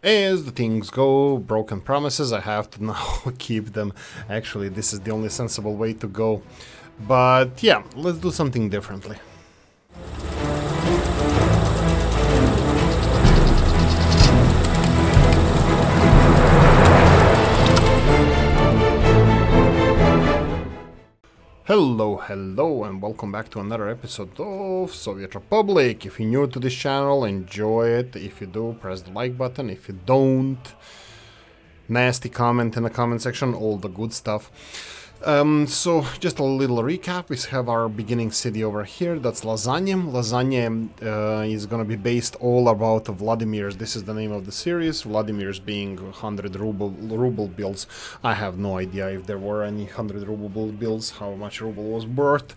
As the things go, broken promises, I have to now keep them. Actually, this is the only sensible way to go. But yeah, let's do something differently. Hello, and welcome back to another episode of Soviet Republic. If you're new to this channel, enjoy it. If you do, press the like button. If you don't, nasty comment in the comment section, all the good stuff. So just a little recap. We have our beginning city over here. That's Lasagna. Lasagna is gonna be based all about Vladimir's. This is the name of the series. Vladimir's being 100 ruble bills. I have no idea if there were any 100 ruble bills, how much ruble was worth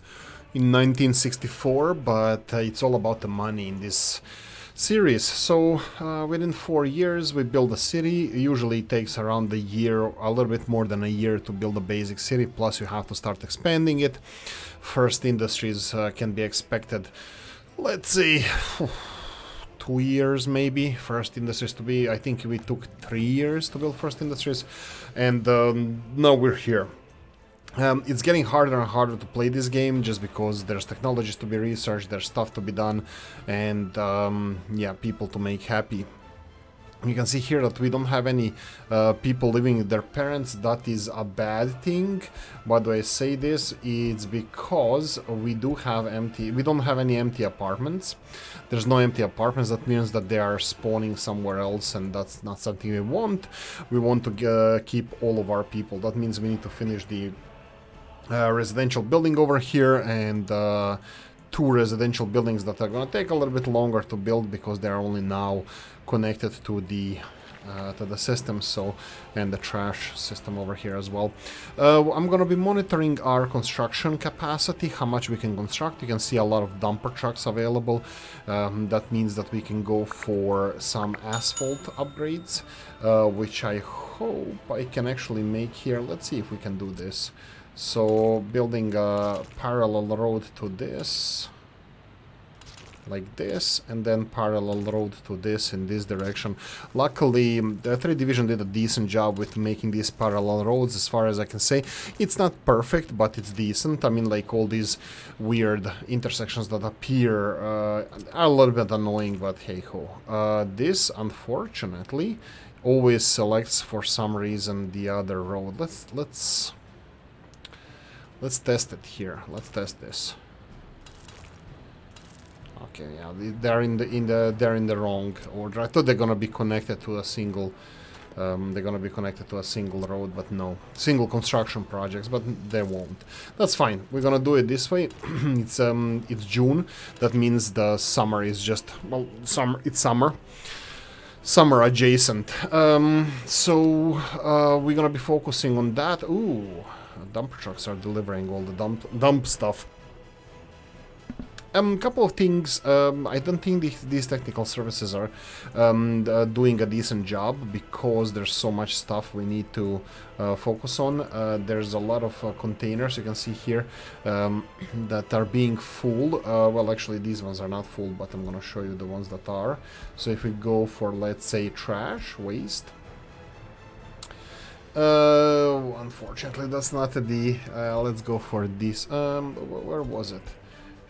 in 1964, but it's all about the money in this series. So within 4 years we build a city. Usually it takes around a year, a little bit more than a year to build a basic city, plus you have to start expanding it. First industries can be expected, let's see, 2 years maybe. First industries to be, I think we took 3 years to build first industries, and now we're here. It's getting harder and harder to play this game just because there's technologies to be researched, there's stuff to be done, and yeah, people to make happy. You can see here that we don't have any people living with their parents. That is a bad thing. Why do I say this? It's because we don't have any empty apartments. There's no empty apartments. That means that they are spawning somewhere else, and that's not something we want. We want to keep all of our people. That means we need to finish the residential building over here, and 2 residential buildings that are going to take a little bit longer to build because they are only now connected to the system, so, and the trash system over here as well. I'm going to be monitoring our construction capacity, how much we can construct. You can see a lot of dumper trucks available. That means that we can go for some asphalt upgrades, which I hope I can actually make here. Let's see if we can do this. So building a parallel road to this, like this, and then parallel road to this in this direction. Luckily, the 3rd Division did a decent job with making these parallel roads, as far as I can say. It's not perfect, but it's decent. I mean, like, all these weird intersections that appear are a little bit annoying, but hey-ho. This, unfortunately, always selects for some reason the other road. Let's test it here. Let's test this. Okay, yeah, they're in the wrong order. I thought they're gonna be connected to a single. Road, but no, single construction projects, but they won't. That's fine. We're gonna do it this way. It's June. That means the summer is just, well, summer. It's summer adjacent. So we're gonna be focusing on that. Ooh. Dump trucks are delivering all the dump stuff. Couple of things. I don't think these technical services are doing a decent job because there's so much stuff we need to focus on. There's a lot of containers you can see here that are being full. Well, actually these ones are not full, but I'm gonna show you the ones that are. So if we go for, let's say, trash, waste. Unfortunately that's not the let's go for this. Where was it?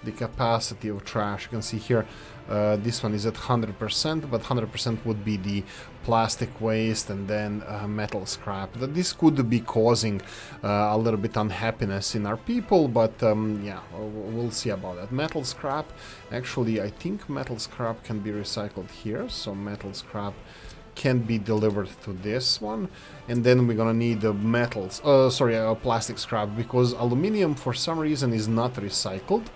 The capacity of trash. You can see here this one is at 100%, but 100% would be the plastic waste and then metal scrap. This could be causing a little bit unhappiness in our people, but yeah, we'll see about that. Metal scrap, actually I think metal scrap can be recycled here, so metal scrap can be delivered to this one, and then we're gonna need plastic scrap, because aluminium for some reason is not recycled.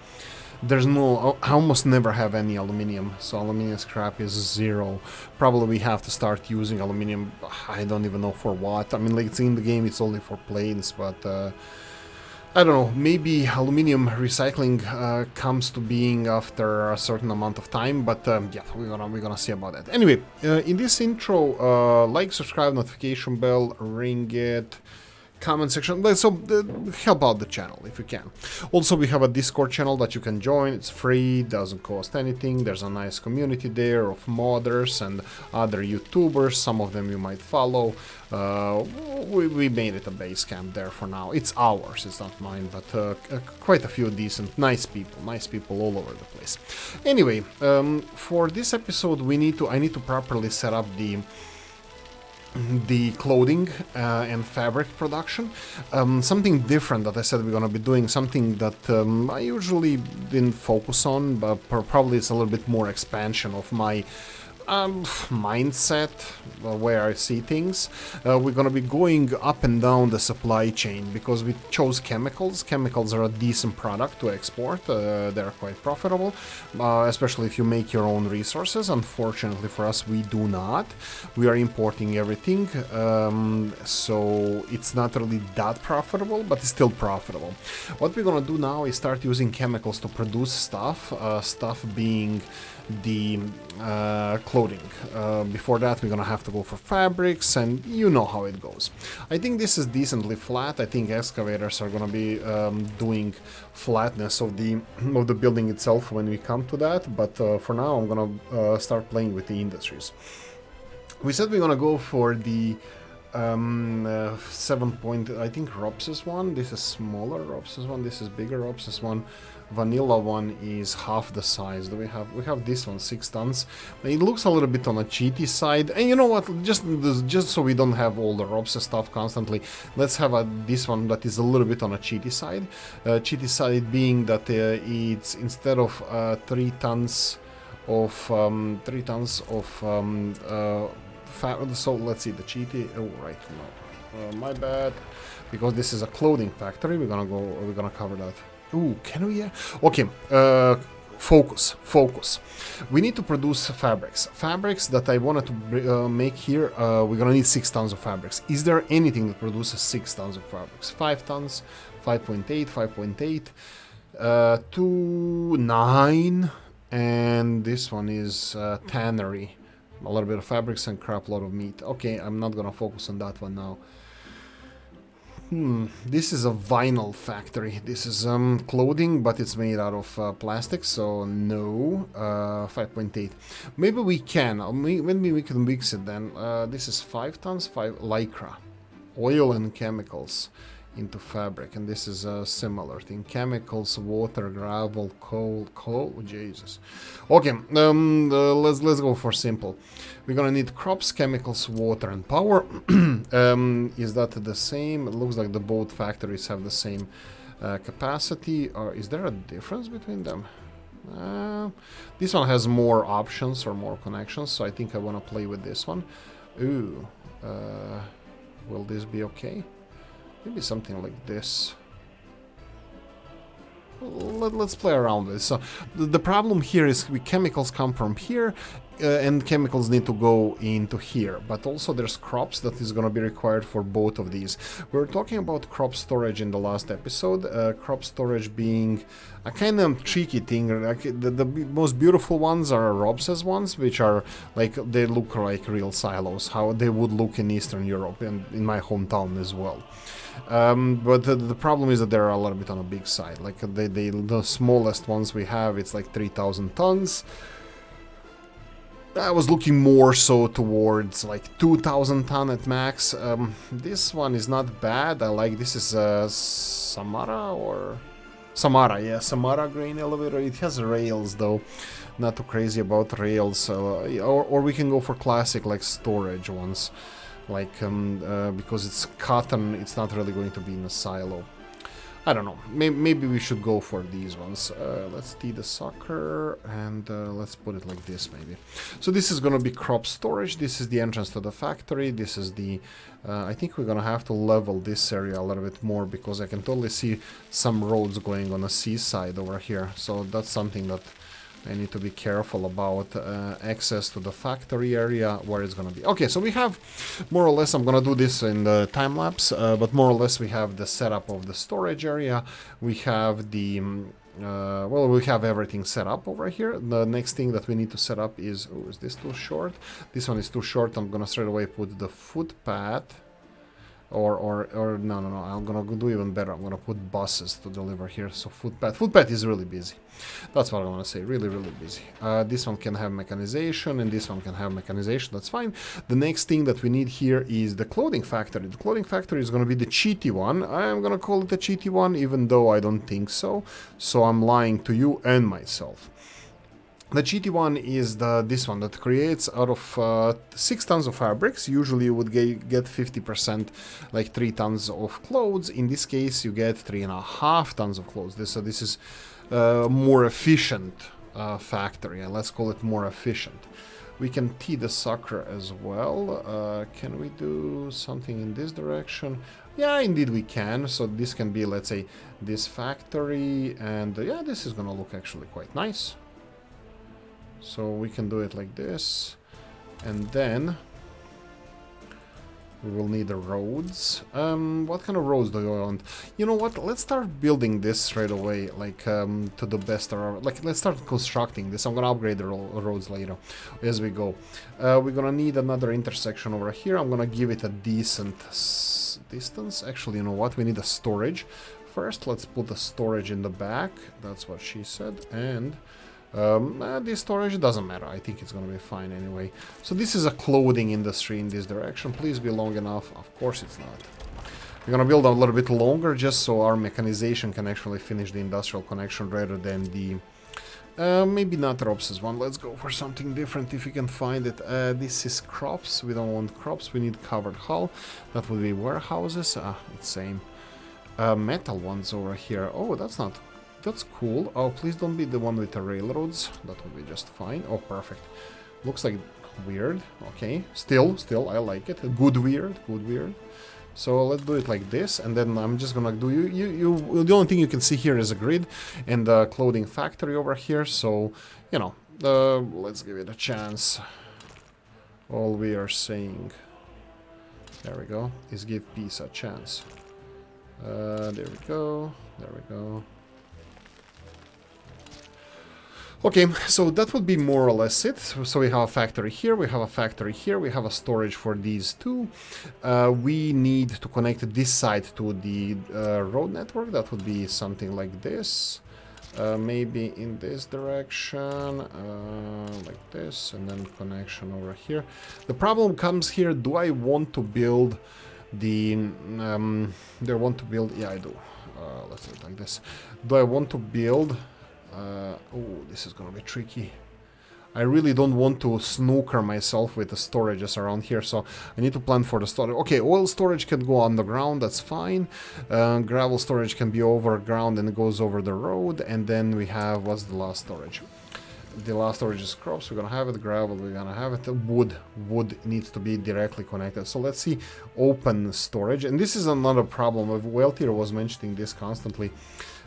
There's no, I almost never have any aluminium, so aluminium scrap is 0. Probably we have to start using aluminium, I don't even know for what. I mean, like, it's in the game, it's only for planes, but I don't know, maybe aluminium recycling comes to being after a certain amount of time, but yeah, we're gonna see about that. Anyway, in this intro, like, subscribe, notification bell, ring it, comment section. So help out the channel if you can. Also, we have a Discord channel that you can join. It's free, doesn't cost anything. There's a nice community there of modders and other YouTubers. Some of them you might follow. We made it a base camp there for now. It's ours, it's not mine, but quite a few decent, nice people all over the place. Anyway, for this episode, I need to properly set up the clothing and fabric production. Something different that I said we're gonna be doing, something that I usually didn't focus on, but probably it's a little bit more expansion of my mindset, where I see things. We're gonna be going up and down the supply chain because we chose chemicals. Chemicals are a decent product to export. They're quite profitable, especially if you make your own resources. Unfortunately for us, we do not. We are importing everything, so it's not really that profitable, but it's still profitable. What we're gonna do now is start using chemicals to produce stuff, stuff being the clothing. Before that, we're gonna have to go for fabrics, and you know how it goes. I think this is decently flat. I think excavators are gonna be doing flatness of the building itself when we come to that, but for now I'm gonna start playing with the industries. We said we're gonna go for the 7 point, I think Ropsis one. This is smaller Ropsis one, this is bigger Ropsis one. Vanilla one is half the size. We have this one, 6 tons. It looks a little bit on a cheaty side, and you know what, just so we don't have all the Ropsis stuff constantly, let's have this one that is a little bit on a cheaty side. Cheaty side being that it's instead of 3 tons of so let's see the cheaty. Oh right, no, my bad, because this is a clothing factory. We're gonna cover that. Ooh, can we? Yeah. Okay. Focus. We need to produce fabrics that I wanted to make here. We're gonna need 6 tons of fabrics. Is there anything that produces 6 tons of fabrics? 5 tons, 5.8, 5.8, 2, 9, and this one is tannery. A little bit of fabrics and crap load of meat. Okay, I'm not gonna focus on that one now. This is a vinyl factory. This is clothing, but it's made out of plastic, so no. 5.8. Maybe we can. Maybe we can mix it then. This is 5 tons, 5 lycra. Oil and chemicals into fabric, and this is a similar thing. Chemicals, water, gravel, coal. Jesus. Okay, let's go for simple. We're gonna need crops, chemicals, water, and power. Is that the same? It looks like both factories have the same capacity. Or is there a difference between them? This one has more options or more connections, so I think I want to play with this one. Ooh, will this be okay? Maybe something like this. Let's play around with it. So the problem here is chemicals come from here, and chemicals need to go into here, but also there's crops that is going to be required for both of these. We were talking about crop storage in the last episode, crop storage being a kind of tricky thing. Like the most beautiful ones are Robses ones, which are like, they look like real silos, how they would look in Eastern Europe and in my hometown as well. But the problem is that they're a little bit on a big side. Like the smallest ones we have, it's like 3,000 tons. I was looking more so towards like 2,000 ton at max. This one is not bad. I like, this is Samara, yeah, Samara grain elevator. It has rails though. Not too crazy about rails. Or we can go for classic like storage ones. Like, because it's cotton, it's not really going to be in a silo. I don't know, maybe we should go for these ones. Let's tee the soccer, and let's put it like this maybe. So this is gonna be crop storage, this is the entrance to the factory, this is the... I think we're gonna have to level this area a little bit more, because I can totally see some roads going on the seaside over here. So that's something that I need to be careful about. Access to the factory area, where it's gonna be. Okay, so we have more or less, I'm gonna do this in the time lapse, but more or less we have the setup of the storage area. We have the well, we have everything set up over here. The next thing that we need to set up is, oh, is this too short? This one is too short. I'm gonna straight away put the footpath Or no, I'm gonna do even better. I'm gonna put buses to deliver here. So footpath is really busy. That's what I want to say. Really, really busy. This one can have mechanization, and this one can have mechanization. That's fine. The next thing that we need here is the clothing factory. The clothing factory is gonna be the cheaty one. I'm gonna call it a cheaty one, even though I don't think so. So I'm lying to you and myself. The cheaty one is this one that creates out of 6 tons of fabrics. Usually you would get 50%, like 3 tons of clothes. In this case, you get 3.5 tons of clothes. So this is more efficient factory, and let's call it more efficient. We can tee the sucker as well. Can we do something in this direction? Yeah, indeed we can. So this can be, let's say, this factory, and yeah, this is gonna look actually quite nice. So we can do it like this, and then we will need the roads. What kind of roads do you want? You know what? Let's start building this straight away, like to the best of our... Like, let's start constructing this. I'm gonna upgrade the roads later as we go. We're gonna need another intersection over here. I'm gonna give it a decent distance. Actually, you know what? We need a storage. First, let's put the storage in the back. That's what she said. And... this storage doesn't matter. I think it's gonna be fine anyway. So this is a clothing industry in this direction. Please be long enough. Of course it's not. We're gonna build a little bit longer just so our mechanization can actually finish the industrial connection rather than the maybe not Ropes' one. Let's go for something different if we can find it. This is crops. We don't want crops. We need covered hull. That would be warehouses. It's same. Metal ones over here. Oh, that's not... That's cool. Oh, please don't be the one with the railroads. That would be just fine. Oh, perfect. Looks like weird. Okay. Still, I like it. Good weird. So let's do it like this, and then I'm just gonna do the only thing you can see here is a grid and the clothing factory over here. So, you know, let's give it a chance. All we are saying, there we go, is give peace a chance. There we go. Okay, so that would be more or less it. So we have a factory here, we have a factory here, we have a storage for these two. We need to connect this side to the road network. That would be something like this. Maybe in this direction, like this, and then connection over here. The problem comes here, do I want to build the... yeah, I do. Let's do it like this. Do I want to build... oh, this is gonna be tricky. I really don't want to snooker myself with the storages around here, so I need to plan for the storage. Okay, oil storage can go underground, that's fine. Gravel storage can be overground and it goes over the road. And then we have, what's the last storage? The last storage is crops, we're gonna have it. Gravel, we're gonna have it. Wood needs to be directly connected. So let's see, open storage. And this is another problem. Weltier was mentioning this constantly.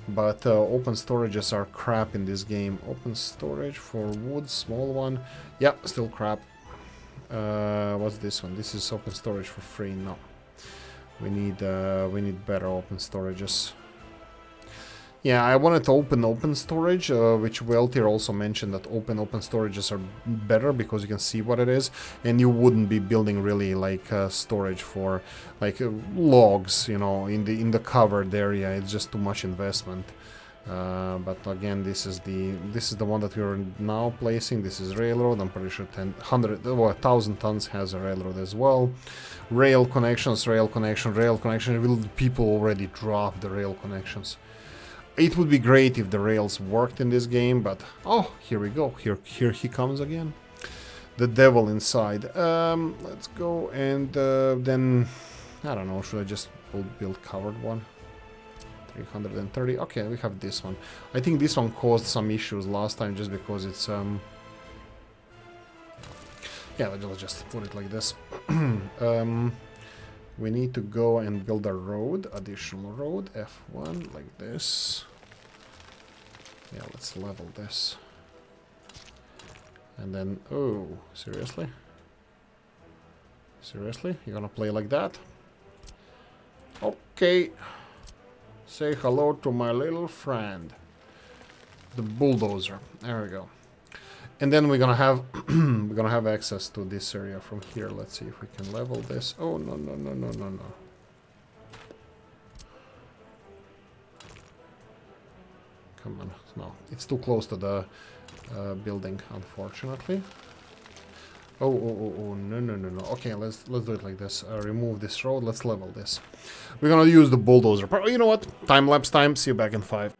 But open storages are crap in this game. Open storage for wood, small one. Yeah, still crap. What's this one? This is open storage for free. No, we need better open storages. Yeah, I wanted to open storage, which Weltier also mentioned that open storages are better because you can see what it is, and you wouldn't be building really like storage for like logs, you know, in the covered area. It's just too much investment. But again, this is the one that we're now placing. This is railroad. I'm pretty sure 1,000 tons has a railroad as well. Rail connections. Will people already drop the rail connections? It would be great if the rails worked in this game, but oh, here we go. Here he comes again. The devil inside. Let's go, and then I don't know. Should I just build covered one? 330. Okay, we have this one. I think this one caused some issues last time just because it's yeah, let's just put it like this. We need to go and build a road, additional road, F1, like this. Yeah, let's level this. And then, oh, seriously? Seriously? You're gonna play like that? Okay. Say hello to my little friend. The bulldozer. There we go. And then we're gonna have access to this area from here. Let's see if we can level this. Oh, no. Come on. No, it's too close to the building, unfortunately. Oh, no. Okay, let's do it like this. Remove this road. Let's level this. We're gonna use the bulldozer. You know what? Time-lapse time. See you back in 5.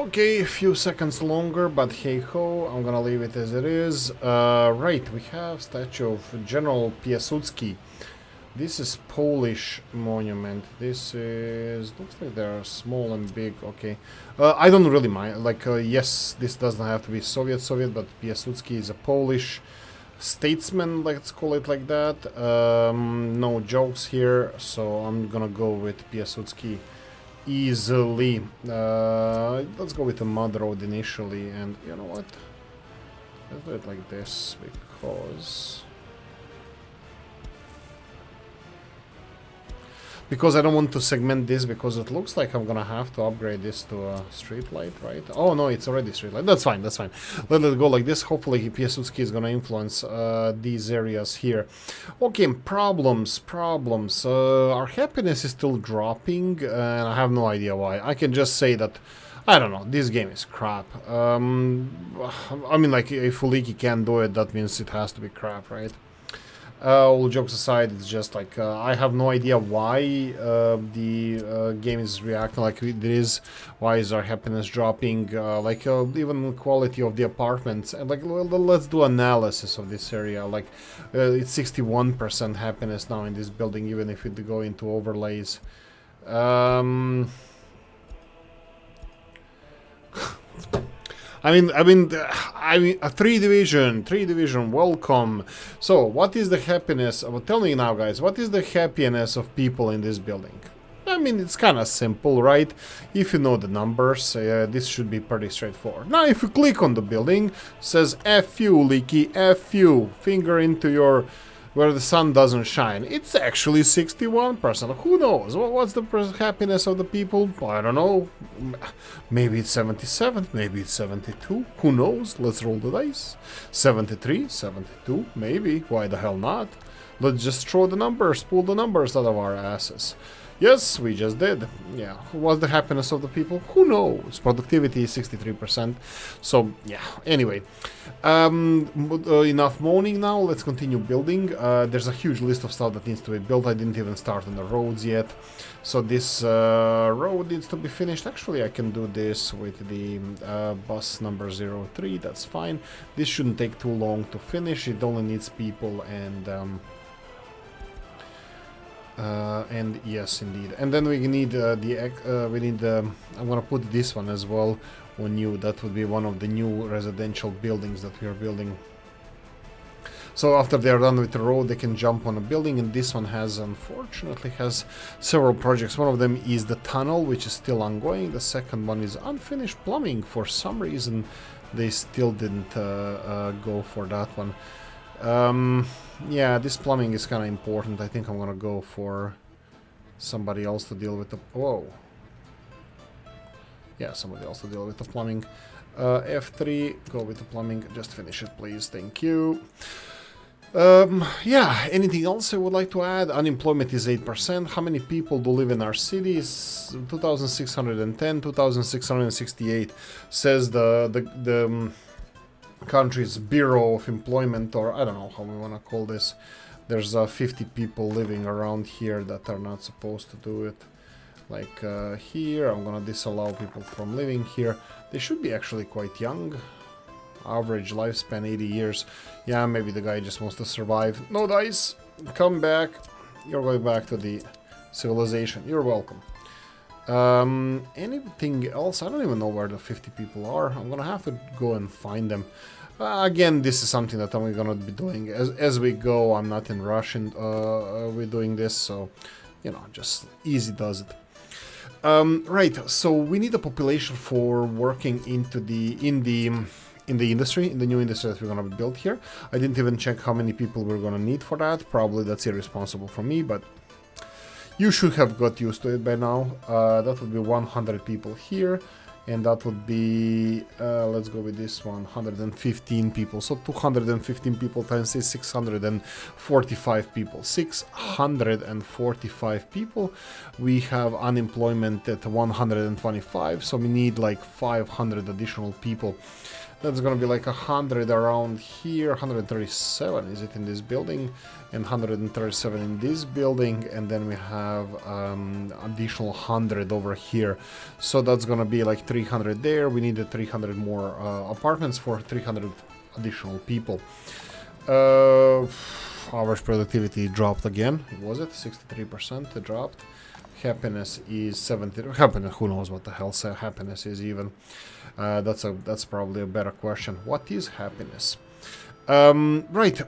Okay, a few seconds longer, but hey ho, I'm gonna leave it as it is. Right, we have statue of General Piłsudski. This is Polish monument. This is... looks like they're small and big, okay. I don't really mind, like, yes, this doesn't have to be Soviet, but Piłsudski is a Polish statesman, let's call it like that. No jokes here, so I'm gonna go with Piłsudski easily. Let's go with the mud road initially, and you know what? Let's do it like this, because I don't want to segment this, because it looks like I'm gonna have to upgrade this to a street light, right? Oh no, it's already street light. That's fine, that's fine. Let it go like this. Hopefully Piłsudski is gonna influence these areas here. Okay, problems. Our happiness is still dropping, and I have no idea why. I can just say that, I don't know, this game is crap. I mean, like, if Oolykee can't do it, that means it has to be crap, right? All jokes aside, it's just like, I have no idea why the game is reacting like it is. Why is our happiness dropping? Like, even quality of the apartments. And like, let's do analysis of this area. Like, it's 61% happiness now in this building, even if it go into overlays. I mean, a 3 division, welcome. So, what is the happiness? Well, tell me now, guys, what is the happiness of people in this building? I mean, it's kind of simple, right? If you know the numbers, this should be pretty straightforward. Now, if you click on the building, it says F you, Oolykee, F you, finger into your... where the sun doesn't shine. It's actually 61%. Who knows? What's the happiness of the people? I don't know. Maybe it's 77, maybe it's 72. Who knows? Let's roll the dice. 73, 72, maybe. Why the hell not? Let's just throw the numbers, pull the numbers out of our asses. Yes, we just did. Yeah. What's the happiness of the people? Who knows? Productivity is 63%. So, yeah. Anyway. Enough moaning now. Let's continue building. There's a huge list of stuff that needs to be built. I didn't even start on the roads yet. So this road needs to be finished. Actually, I can do this with the bus number 03. That's fine. This shouldn't take too long to finish. It only needs people and yes, indeed. And then we need I'm gonna put this one as well on new. That would be one of the new residential buildings that we are building. So after they are done with the road, they can jump on a building, and this one unfortunately has several projects. One of them is the tunnel, which is still ongoing. The second one is unfinished plumbing. For some reason, they still didn't go for that one. Yeah, this plumbing is kind of important. I think I'm gonna go for somebody else to deal with the... Whoa. Yeah, somebody else to deal with the plumbing. F3, go with the plumbing. Just finish it, please. Thank you. Yeah, anything else I would like to add? Unemployment is 8%. How many people do live in our cities? 2,610, 2,668, says the country's Bureau of Employment, or I don't know how we want to call this. There's 50 people living around here that are not supposed to do it. Like here, I'm gonna disallow people from living here. They should be actually quite young. Average lifespan 80 years. Yeah, maybe the guy just wants to survive. No dice! Come back. You're going back to the civilization. You're welcome. Anything else? I don't even know where the 50 people are. I'm gonna have to go and find them. Again, this is something that I'm gonna be doing as we go. I'm not in rush and we're doing this, so you know, just easy does it. Right, so we need a population for working in the industry, in the new industry that we're gonna build here. I didn't even check how many people we're gonna need for that. Probably that's irresponsible from me, but you should have got used to it by now. That would be 100 people here, and that would be, let's go with this one, 115 people. So 215 people times 645 people. 645 people. We have unemployment at 125, so we need like 500 additional people. That's gonna be like 100 around here, 137 is it in this building, and 137 in this building, and then we have additional 100 over here. So that's gonna be like 300 there. We needed 300 more apartments for 300 additional people. Average productivity dropped again. Was it 63%? It dropped. Happiness is 70. Happiness, who knows what the hell happiness is even. That's probably a better question. What is happiness? Right.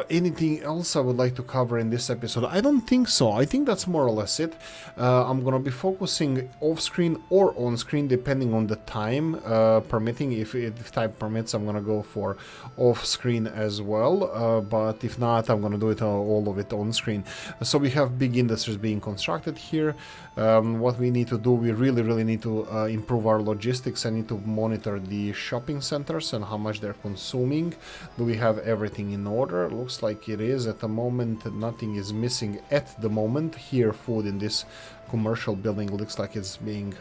Anything else I would like to cover in this episode? I don't think so. I think that's more or less it. I'm gonna be focusing off-screen or on-screen depending on the time permitting. If time permits, I'm gonna go for off-screen as well. But if not, I'm gonna do it all of it on-screen. So we have big industries being constructed here. What we need to do, we really need to improve our logistics. I need to monitor the shopping centers and how much they're consuming. Do we have everything in order? Looks like it is at the moment. Nothing is missing at the moment. Here, food in this commercial building looks like it's being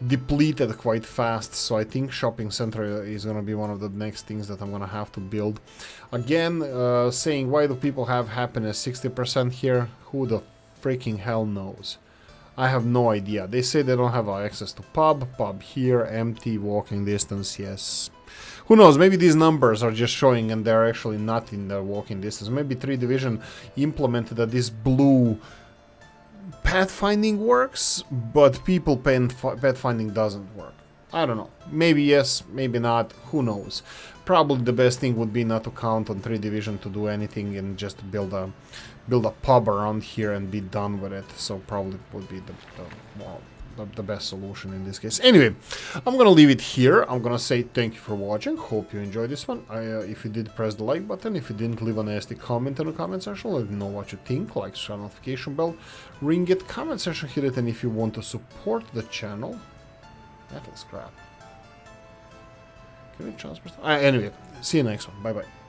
depleted quite fast, so I think shopping center is gonna be one of the next things that I'm gonna have to build. Again, saying why do people have happiness 60% here? Who the freaking hell knows? I have no idea. They say they don't have access to pub here, empty, walking distance, yes. Who knows, maybe these numbers are just showing and they're actually not in the walking distance. Maybe 3 Division implemented that this blue pathfinding works, but people pathfinding doesn't work. I don't know. Maybe yes, maybe not, who knows. Probably the best thing would be not to count on 3 Division to do anything and just build a pub around here and be done with it. So probably would be the best solution in this case. Anyway, I'm gonna leave it here. I'm gonna say thank you for watching. Hope you enjoyed this one. If you did, press the like button. If you didn't, leave a nasty comment in the comment section. Let me know what you think. Like, share notification bell, ring it, comment section, hit it. And if you want to support the channel, that is crap. Can we transfer? Anyway, see you next one. Bye bye.